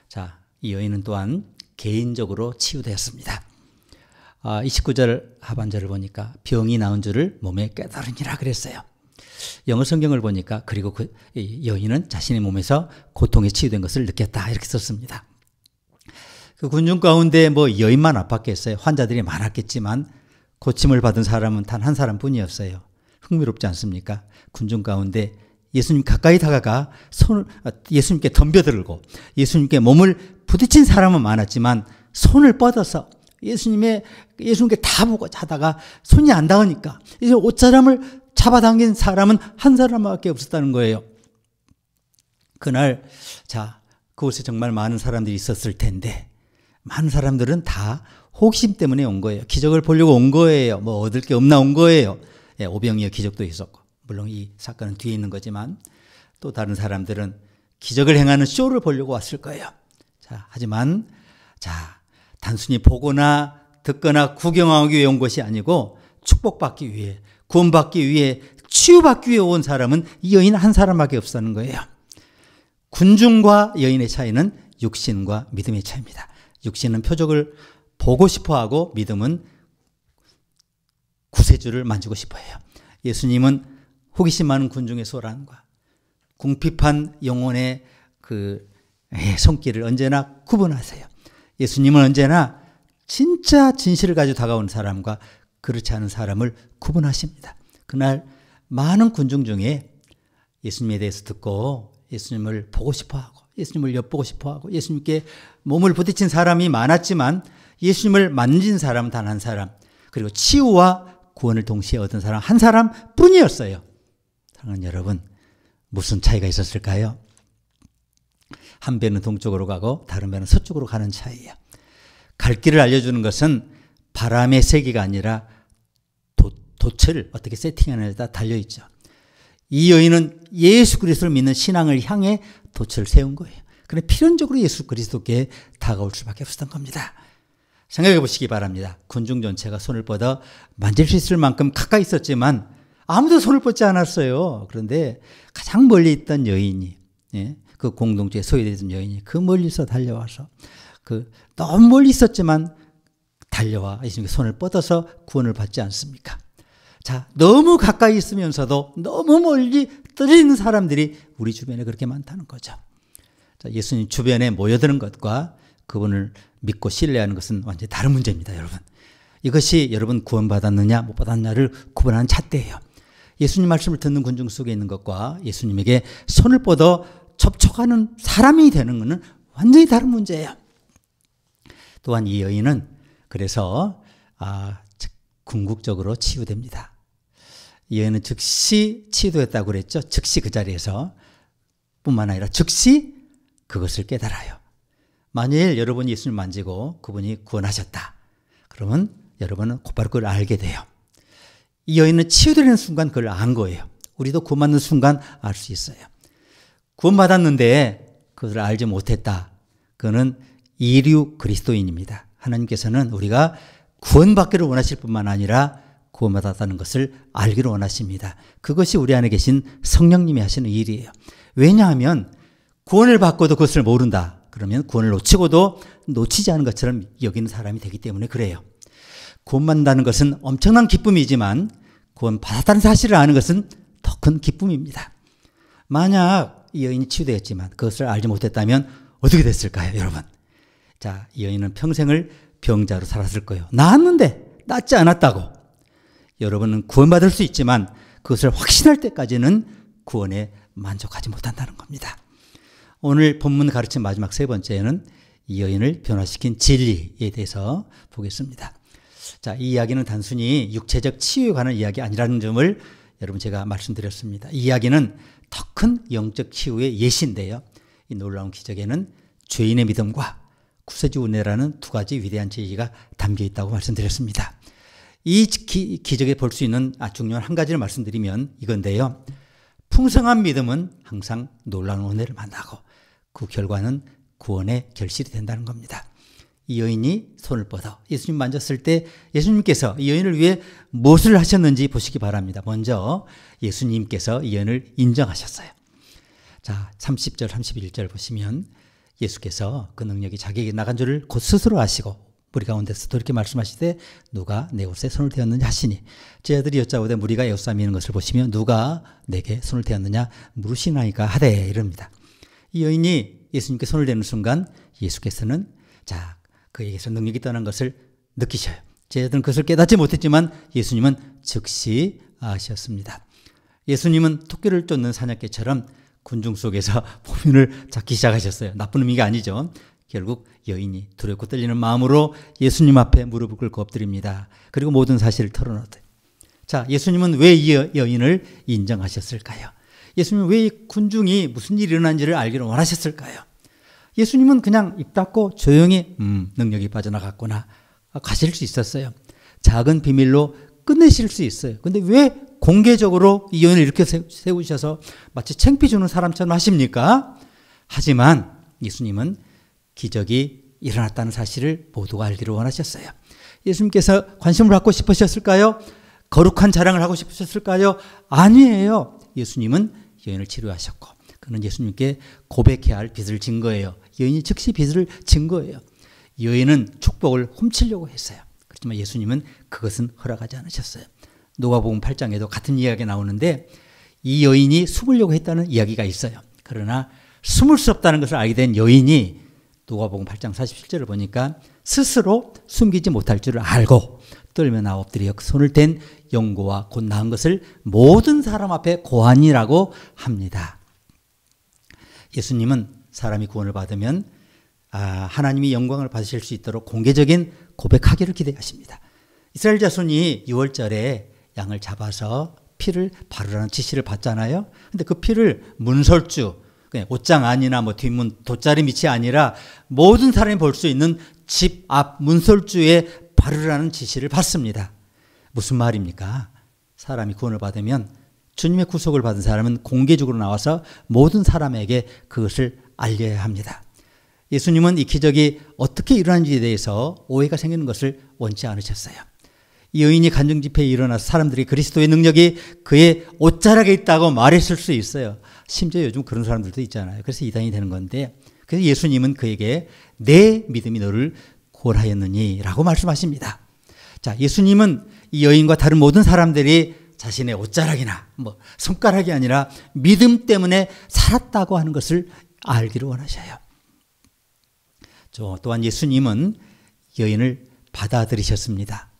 자, 이 여인은 또한 개인적으로 치유되었습니다. 29절 하반절을 보니까 병이 나은 줄을 몸에 깨달으니라 그랬어요. 영어 성경을 보니까 그리고 그 여인은 자신의 몸에서 고통에 치유된 것을 느꼈다 이렇게 썼습니다. 그 군중 가운데 뭐 여인만 아팠겠어요. 환자들이 많았겠지만 고침을 받은 사람은 단 한 사람뿐이었어요. 흥미롭지 않습니까? 군중 가운데 예수님 가까이 다가가 손을 예수님께 덤벼들고 예수님께 몸을 부딪힌 사람은 많았지만 손을 뻗어서 예수님께 다 보고 하다가 손이 안 닿으니까 이제 옷자람을 잡아당긴 사람은 한 사람밖에 없었다는 거예요. 그날 그곳에 정말 많은 사람들이 있었을 텐데 많은 사람들은 다 호기심 때문에 온 거예요. 기적을 보려고 온 거예요. 뭐 얻을 게 없나 온 거예요. 예, 오병이어 기적도 있었고 물론 이 사건은 뒤에 있는 거지만 또 다른 사람들은 기적을 행하는 쇼를 보려고 왔을 거예요. 하지만 단순히 보거나 듣거나 구경하기 위해 온 것이 아니고 축복받기 위해 구원받기 위해 치유받기 위해 온 사람은 이 여인 한 사람밖에 없었는 거예요. 군중과 여인의 차이는 육신과 믿음의 차이입니다. 육신은 표적을 보고 싶어하고 믿음은 구세주를 만지고 싶어해요. 예수님은 호기심 많은 군중의 소란과 궁핍한 영혼의 그 손길을 언제나 구분하세요. 예수님은 언제나 진짜 진실을 가지고 다가오는 사람과 그렇지 않은 사람을 구분하십니다. 그날 많은 군중 중에 예수님에 대해서 듣고 예수님을 보고 싶어하고 예수님을 엿보고 싶어하고 예수님께 몸을 부딪힌 사람이 많았지만 예수님을 만진 사람은 단 한 사람, 그리고 치유와 구원을 동시에 얻은 사람 한 사람뿐이었어요. 사랑하는 여러분, 무슨 차이가 있었을까요? 한 배는 동쪽으로 가고 다른 배는 서쪽으로 가는 차이예요. 갈 길을 알려주는 것은 바람의 세기가 아니라 돛을 어떻게 세팅하느냐에 따라 달려있죠. 이 여인은 예수 그리스도를 믿는 신앙을 향해 돛을 세운 거예요. 그런데 필연적으로 예수 그리스도께 다가올 수밖에 없었던 겁니다. 생각해 보시기 바랍니다. 군중 전체가 손을 뻗어 만질 수 있을 만큼 가까이 있었지만 아무도 손을 뻗지 않았어요. 그런데 가장 멀리 있던 여인이, 예, 그 공동체에 소외되던 여인이 그 멀리서 달려와서 너무 멀리 있었지만 달려와 예수님께 손을 뻗어서 구원을 받지 않습니까? 자, 너무 가까이 있으면서도 너무 멀리 떨어져 있는 사람들이 우리 주변에 그렇게 많다는 거죠. 자, 예수님 주변에 모여드는 것과 그분을 믿고 신뢰하는 것은 완전히 다른 문제입니다, 여러분. 이것이 여러분 구원받았느냐 못 받았느냐를 구분하는 잣대예요. 예수님 말씀을 듣는 군중 속에 있는 것과 예수님에게 손을 뻗어 접촉하는 사람이 되는 것은 완전히 다른 문제예요. 또한 이 여인은 그래서 궁극적으로 치유됩니다. 이 여인은 즉시 치유됐다고 그랬죠. 즉시 그 자리에서 뿐만 아니라 즉시 그것을 깨달아요. 만일 여러분이 예수님 만지고 그분이 구원하셨다. 그러면 여러분은 곧바로 그걸 알게 돼요. 이 여인은 치유되는 순간 그걸 안 거예요. 우리도 구원받는 순간 알 수 있어요. 구원받았는데 그것을 알지 못했다. 그거는 이류 그리스도인입니다. 하나님께서는 우리가 구원받기를 원하실 뿐만 아니라 구원받았다는 것을 알기를 원하십니다. 그것이 우리 안에 계신 성령님이 하시는 일이에요. 왜냐하면 구원을 받고도 그것을 모른다. 그러면 구원을 놓치고도 놓치지 않은 것처럼 여기는 사람이 되기 때문에 그래요. 구원받는다는 것은 엄청난 기쁨이지만 구원받았다는 사실을 아는 것은 더 큰 기쁨입니다. 만약 이 여인이 치유되었지만 그것을 알지 못했다면 어떻게 됐을까요, 여러분? 자, 이 여인은 평생을 병자로 살았을 거예요. 나았는데 낫지 않았다고. 여러분은 구원받을 수 있지만 그것을 확신할 때까지는 구원에 만족하지 못한다는 겁니다. 오늘 본문 가르친 마지막 세 번째는 이 여인을 변화시킨 진리에 대해서 보겠습니다. 자, 이 이야기는 단순히 육체적 치유에 관한 이야기 아니라는 점을 여러분 제가 말씀드렸습니다. 이 이야기는 더 큰 영적 치유의 예시인데요. 이 놀라운 기적에는 죄인의 믿음과 구세주 은혜라는 두 가지 위대한 진리가 담겨 있다고 말씀드렸습니다. 이 기적에 볼 수 있는 중요한 한 가지를 말씀드리면 이건데요. 풍성한 믿음은 항상 놀라운 은혜를 만나고 그 결과는 구원의 결실이 된다는 겁니다. 이 여인이 손을 뻗어 예수님 만졌을 때 예수님께서 이 여인을 위해 무엇을 하셨는지 보시기 바랍니다. 먼저 예수님께서 이 여인을 인정하셨어요. 자, 30절 31절 보시면 예수께서 그 능력이 자기에게 나간 줄을 곧 스스로 아시고 무리 가운데서도 이렇게 말씀하시되 누가 내 옷에 손을 대었느냐 하시니 제자들이 여짜오되 무리가 에워싸미는 것을 보시며 누가 내게 손을 대었느냐 물으시나이까 하되 이럽니다. 이 여인이 예수님께 손을 대는 순간 예수께서는 자, 그에게서 능력이 떠난 것을 느끼셔요. 제자들은 그것을 깨닫지 못했지만 예수님은 즉시 아셨습니다. 예수님은 토끼를 쫓는 사냥개처럼 군중 속에서 포민을 잡기 시작하셨어요. 나쁜 의미가 아니죠. 결국 여인이 두렵고 떨리는 마음으로 예수님 앞에 무릎을 꿇고 엎드립니다. 그리고 모든 사실을 털어놓대요. 자, 예수님은 왜 이 여인을 인정하셨을까요? 예수님은 왜 이 군중이 무슨 일이 일어난지를 알기를 원하셨을까요? 예수님은 그냥 입 닫고 조용히 능력이 빠져나갔구나 가실 수 있었어요. 작은 비밀로 끝내실 수 있어요. 근데 왜 공개적으로 이 여인을 이렇게 세우셔서 마치 창피 주는 사람처럼 하십니까? 하지만 예수님은 기적이 일어났다는 사실을 모두가 알기를 원하셨어요. 예수님께서 관심을 갖고 싶으셨을까요? 거룩한 자랑을 하고 싶으셨을까요? 아니에요. 예수님은 여인을 치료하셨고 그는 예수님께 고백해야 할 빚을 진 거예요. 여인이 즉시 빚을 진 거예요. 여인은 축복을 훔치려고 했어요. 그렇지만 예수님은 그것은 허락하지 않으셨어요. 누가복음 8장에도 같은 이야기가 나오는데 이 여인이 숨으려고 했다는 이야기가 있어요. 그러나 숨을 수 없다는 것을 알게 된 여인이 누가복음 8장 47절을 보니까 스스로 숨기지 못할 줄을 알고 떨며 나와 엎드려 손을 댄 영고와 곧 나은 것을 모든 사람 앞에 고하니라고 합니다. 예수님은 사람이 구원을 받으면 하나님이 영광을 받으실 수 있도록 공개적인 고백하기를 기대하십니다. 이스라엘 자손이 6월절에 양을 잡아서 피를 바르라는 지시를 받잖아요. 근데 그 피를 문설주, 옷장 안이나 뒷문 돗자리 밑이 아니라 모든 사람이 볼 수 있는 집 앞 문설주에 바르라는 지시를 받습니다. 무슨 말입니까? 사람이 구원을 받으면 주님의 구속을 받은 사람은 공개적으로 나와서 모든 사람에게 그것을 알려야 합니다. 예수님은 이 기적이 어떻게 일어난지에 대해서 오해가 생기는 것을 원치 않으셨어요. 이 여인이 간증집회에 일어나서 사람들이 그리스도의 능력이 그의 옷자락에 있다고 말했을 수 있어요. 심지어 요즘 그런 사람들도 있잖아요. 그래서 이단이 되는 건데, 그래서 예수님은 그에게 내 믿음이 너를 구원하였느니 라고 말씀하십니다. 자, 예수님은 이 여인과 다른 모든 사람들이 자신의 옷자락이나 손가락이 아니라 믿음 때문에 살았다고 하는 것을 알기를 원하셔요. 또한 예수님은 여인을 받아들이셨습니다.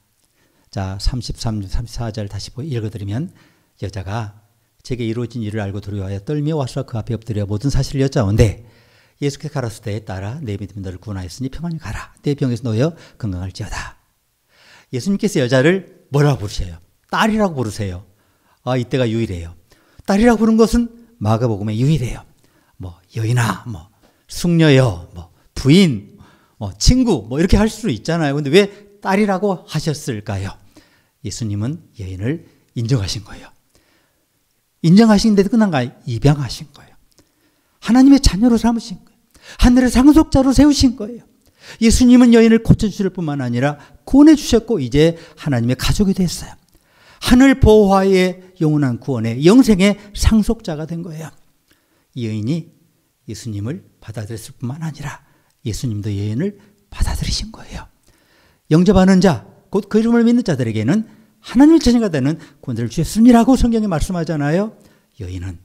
자, 33, 34절 다시 읽어드리면, 여자가 제게 이루어진 일을 알고 두려워하여 떨며 와서 그 앞에 엎드려 모든 사실을 여짜온데, 예수께서 가라사대 딸아 내 믿음이 너를 구원하였으니 평안히 가라. 내 병에서 놓여 건강할지어다. 예수님께서 여자를 뭐라고 부르셔요? 딸이라고 부르세요. 이때가 유일해요. 딸이라고 부른 것은 마가복음에 유일해요. 여인아, 숙녀여, 부인, 친구, 이렇게 할 수 있잖아요. 근데 왜 딸이라고 하셨을까요? 예수님은 여인을 인정하신 거예요. 인정하시는데도 끝난 거 아니에요. 입양하신 거예요. 하나님의 자녀로 삼으신 거예요. 하늘의 상속자로 세우신 거예요. 예수님은 여인을 고쳐주실 뿐만 아니라 구원해 주셨고 이제 하나님의 가족이 됐어요. 하늘 보호하에 영원한 구원의 영생의 상속자가 된 거예요. 이 여인이 예수님을 받아들였을 뿐만 아니라 예수님도 여인을 받아들이신 거예요. 영접하는 자, 곧 그 이름을 믿는 자들에게는 하나님의 자녀가 되는 구원을 주셨으니라고 성경이 말씀하잖아요. 여인은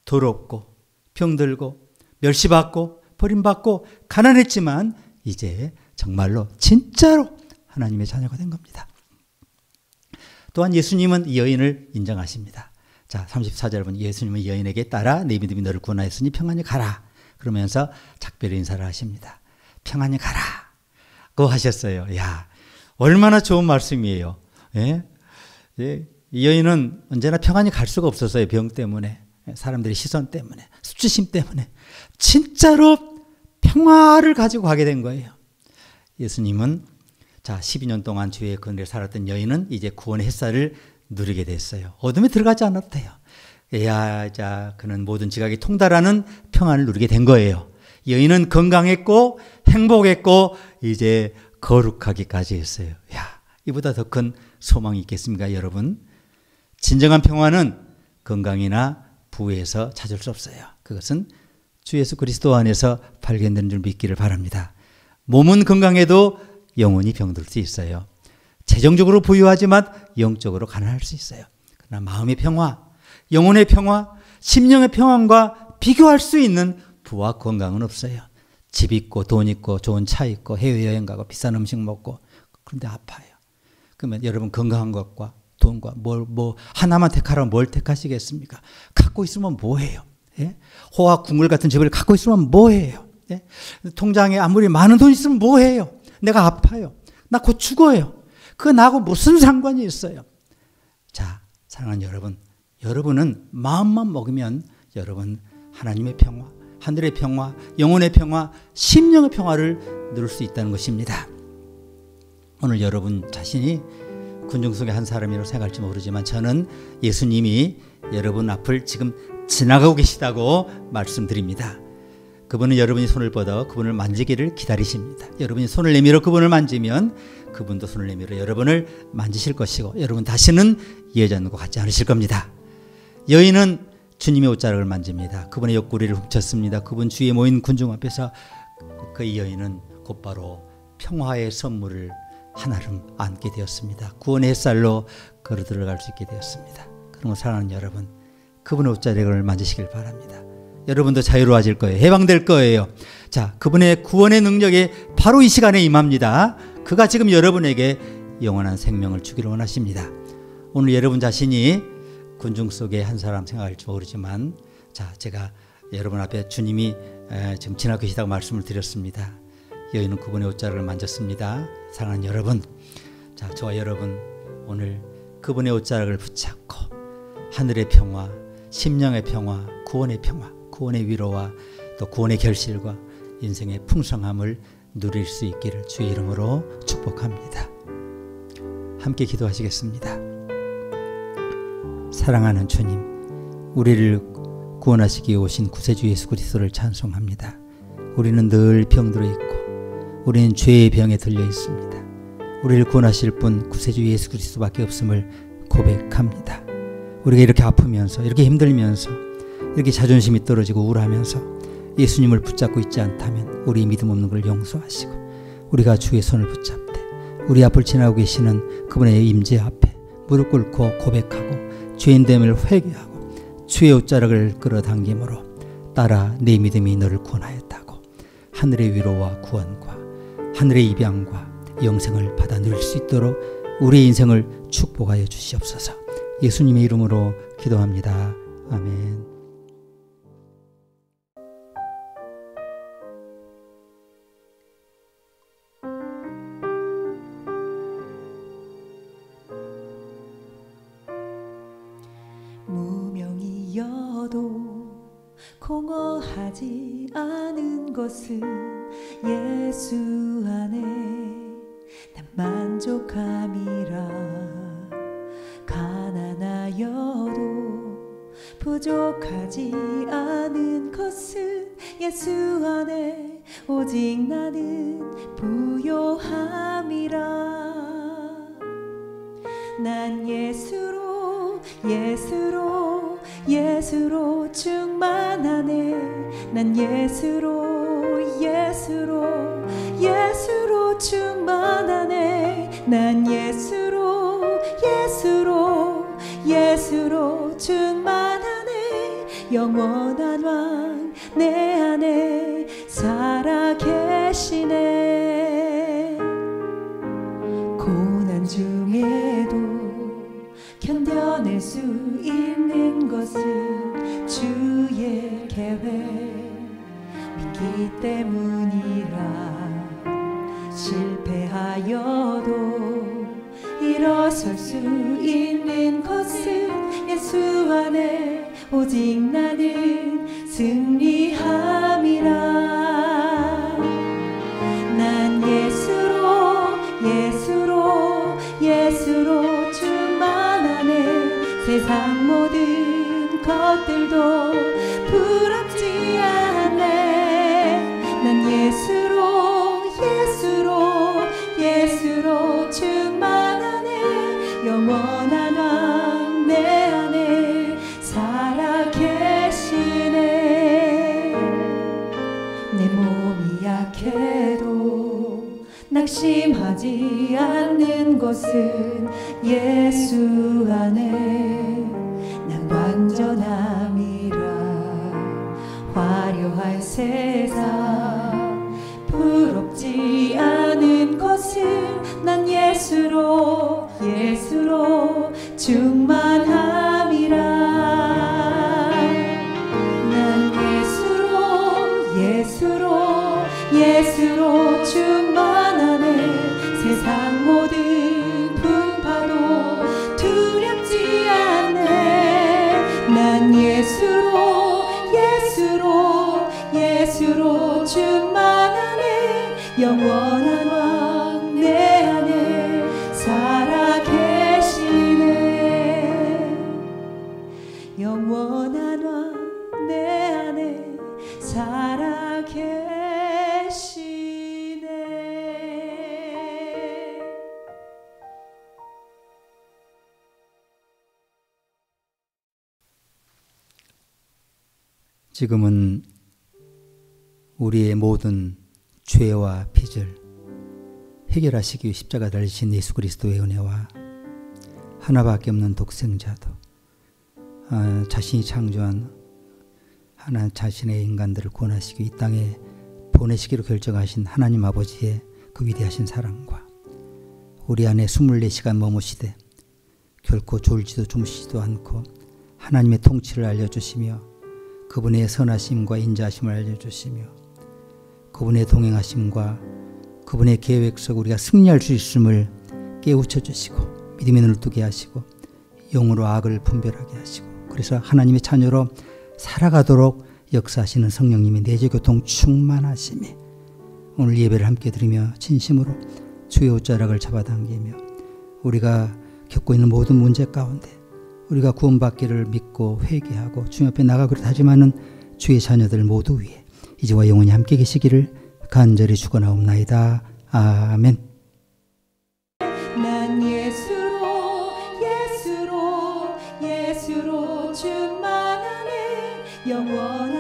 더럽고 병들고 멸시받고 버림받고 가난했지만 이제 정말로 진짜로 하나님의 자녀가 된 겁니다. 또한 예수님은 이 여인을 인정하십니다. 자, 34절 보면 예수님은 여인에게 따라 내 믿음이 너를 구원하였으니 평안히 가라. 그러면서 작별 인사를 하십니다. 평안히 가라. 고 하셨어요. 야, 얼마나 좋은 말씀이에요. 예? 이 여인은 언제나 평안히 갈 수가 없었어요. 병 때문에, 사람들의 시선 때문에, 수치심 때문에. 진짜로 평화를 가지고 가게 된 거예요. 예수님은 12년 동안 주의 근대에 살았던 여인은 이제 구원의 햇살을 누리게 됐어요. 어둠에 들어가지 않아도 돼요. 그는 모든 지각이 통달하는 평안을 누리게 된 거예요. 여인은 건강했고 행복했고 이제 거룩하기까지 했어요. 이보다 더 큰 소망이 있겠습니까, 여러분? 진정한 평화는 건강이나 부에서 찾을 수 없어요. 그것은 주 예수 그리스도 안에서 발견되는 줄 믿기를 바랍니다. 몸은 건강해도 영혼이 병들 수 있어요. 재정적으로 부유하지만 영적으로 가난할 수 있어요. 그러나 마음의 평화, 영혼의 평화, 심령의 평안과 비교할 수 있는 부와 건강은 없어요. 집 있고 돈 있고 좋은 차 있고 해외여행 가고 비싼 음식 먹고 그런데 아파요. 그러면 여러분 건강한 것과 돈과 하나만 택하라면 뭘 택하시겠습니까? 갖고 있으면 뭐해요? 예? 호화 국물 같은 집을 갖고 있으면 뭐해요? 예? 통장에 아무리 많은 돈 있으면 뭐해요? 내가 아파요. 나 곧 죽어요. 그거 나하고 무슨 상관이 있어요? 자, 사랑하는 여러분, 여러분은 마음만 먹으면 여러분 하나님의 평화, 하늘의 평화, 영혼의 평화, 심령의 평화를 누릴 수 있다는 것입니다. 오늘 여러분 자신이 군중 속의 한 사람이라고 생각할지 모르지만 저는 예수님이 여러분 앞을 지금 지나가고 계시다고 말씀드립니다. 그분은 여러분이 손을 뻗어 그분을 만지기를 기다리십니다. 여러분이 손을 내밀어 그분을 만지면 그분도 손을 내밀어 여러분을 만지실 것이고 여러분 다시는 예전과 같지 않으실 겁니다. 여인은 주님의 옷자락을 만집니다. 그분의 옆구리를 훔쳤습니다. 그분 주위에 모인 군중 앞에서 그 여인은 곧바로 평화의 선물을 하나를 안게 되었습니다. 구원의 햇살로 걸어 들어갈 수 있게 되었습니다. 그런 사랑하는 여러분, 그분의 옷자락을 만지시길 바랍니다. 여러분도 자유로워질 거예요. 해방될 거예요. 자, 그분의 구원의 능력이 바로 이 시간에 임합니다. 그가 지금 여러분에게 영원한 생명을 주기를 원하십니다. 오늘 여러분 자신이 군중 속의 한 사람 생각할지 모르지만 자, 제가 여러분 앞에 주님이 지금 지나고 계시다고 말씀을 드렸습니다. 여인은 그분의 옷자락을 만졌습니다. 사랑하는 여러분, 자, 저와 여러분 오늘 그분의 옷자락을 붙잡고 하늘의 평화, 심령의 평화, 구원의 평화, 구원의 위로와 또 구원의 결실과 인생의 풍성함을 누릴 수 있기를 주의 이름으로 축복합니다. 함께 기도하시겠습니다. 사랑하는 주님, 우리를 구원하시기 위해 오신 구세주 예수 그리스도를 찬송합니다. 우리는 늘 병들어 있고 우리는 죄의 병에 들려 있습니다. 우리를 구원하실 분 구세주 예수 그리스도밖에 없음을 고백합니다. 우리가 이렇게 아프면서 이렇게 힘들면서 이렇게 자존심이 떨어지고 우울하면서 예수님을 붙잡고 있지 않다면 우리 믿음 없는 걸 용서하시고 우리가 주의 손을 붙잡되 우리 앞을 지나고 계시는 그분의 임재 앞에 무릎 꿇고 고백하고 죄인됨을 회개하고 주의 옷자락을 끌어당김으로 따라 내 믿음이 너를 구원하였다고 하늘의 위로와 구원과 하늘의 입양과 영생을 받아 누릴 수 있도록 우리의 인생을 축복하여 주시옵소서. 예수님의 이름으로 기도합니다. 아멘. 무명이여도 공허하지 않은 것은 예수 안에 난 만족함이라. 가난하여도 부족하지 않은 것은 예수 안에 오직 나는 부요함이라. 난 예수로 충만하네. 난 예수로 충만하네. 난 예수로 충만하네. 영원한 왕 내 안에 살아계시네. 고난 중에도 견뎌낼 수 있는 것은 주의 계획 믿기 때문이라. 실패하여도 일어설 수 있는 것은 예수 안에 오직 나는 승리함이라. 난 예수로 충만하네. 세상 모든 것들도 부럽지 않네. 난 예수로 충만하네. 영원한 왕 내 안에 살아계시네. 내 몸이 약해도 낙심하지 않는 것은 예수 안에 난 완전함이라. 화려할 세상 부럽지 않은 것은 난 예수로 충만함이라. 난 예수로 충만하네. 세상 모든 풍파도 두렵지 않네. 난 예수로 충만하네. 영원한 왕 내 안에 살아계시네. 영원한 왕 내 안에 살아계시네. 지금은 우리의 모든 죄와 빚을 해결하시기 위해 십자가 달리신 예수 그리스도의 은혜와 하나밖에 없는 독생자도 자신이 창조한 하나 자신의 인간들을 구원하시기 위해 이 땅에 보내시기로 결정하신 하나님 아버지의 그 위대하신 사랑과 우리 안에 24시간 머무시되 결코 졸지도 주무시지도 않고 하나님의 통치를 알려주시며 그분의 선하심과 인자하심을 알려주시며 그분의 동행하심과 그분의 계획 속 우리가 승리할 수 있음을 깨우쳐 주시고 믿음의 눈을 뜨게 하시고 영으로 악을 분별하게 하시고 그래서 하나님의 자녀로 살아가도록 역사하시는 성령님의 내재교통 충만하심이 오늘 예배를 함께 드리며 진심으로 주의 옷자락을 잡아당기며 우리가 겪고 있는 모든 문제 가운데 우리가 구원받기를 믿고 회개하고 주님 앞에 나가기로 하지만은 주의 자녀들 모두 위에 이제와 영원히 함께 계시기를 간절히 축원하옵나이다. 아멘. 난 예수로 충만하네 영원